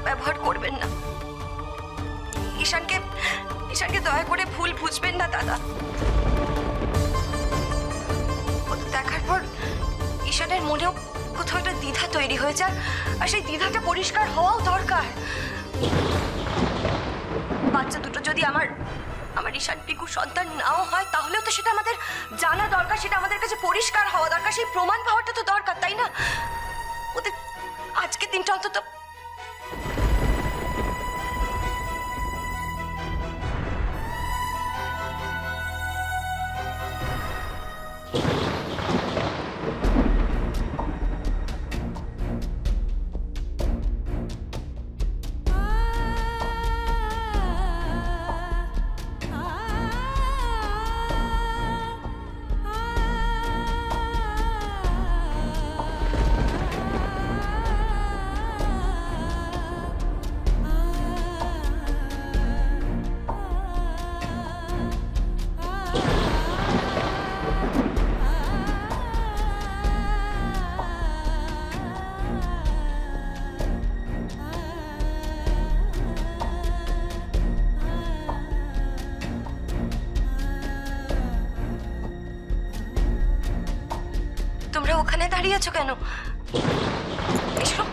ব্যবহার করবেন না। ঈশানকে দয়া করে ভুল বুঝবেন না দাদা। দেখার পর ঈশানের মনেও কোথাও একটা দ্বিধা তৈরি হয়েছে, আর সেই দ্বিধাটা পরিষ্কার হওয়াও দরকার। বাচ্চা দুটো যদি আমার ঈশান পিকু সন্তান নাও হয়, তাহলেও তো সেটা আমাদের জানা দরকার, সেটা আমাদের কাছে পরিষ্কার হওয়া দরকার, সেই প্রমাণ পাওয়াটা তো দরকার, তাই না? ওদের আজকের দিনটা অন্তত তোমরা ওখানে দাঁড়িয়ে আছো কেন? এসো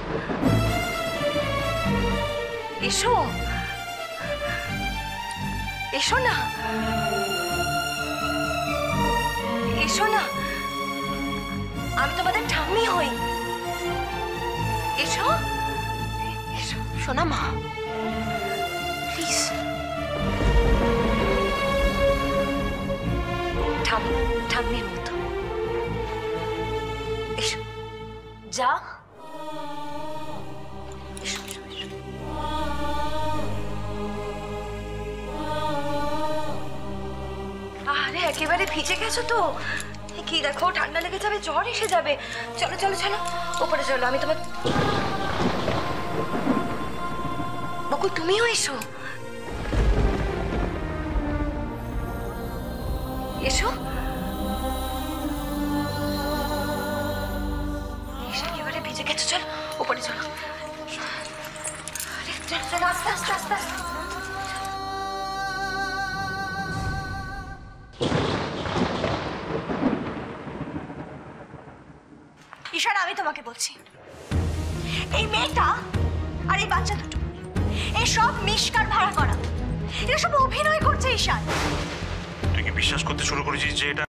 এসো এসো না, এসো না, আমি তোমাদের ঠাম্মি হই। এসো এসো সোনা মা, প্লিজ। ঠাম্মির মতো এসো, যা। এসো এসো এসো। আরে একেবারে ভিজে গেছো তো, কি দেখো ঠান্ডা লেগে যাবে, জ্বর এসে যাবে। চলো চলো চলো উপরে চলো, আমি তোমার। বকুল তুমিও এসো, এসো। একেবারে ভিজে গেছো, চলো উপরে চলো। চলো চলো আস্তে আস্তে আস্তে আস্তে। ঈশান, আমি তোমাকে বলছি, এই মেয়েটা আর এই বাচ্চা দুটো এই সব মিশকার ভাড়া করা, এরা সব অভিনয় করছে। ঈশান, তুই কি বিশ্বাস করতে শুরু করেছিস যে এটা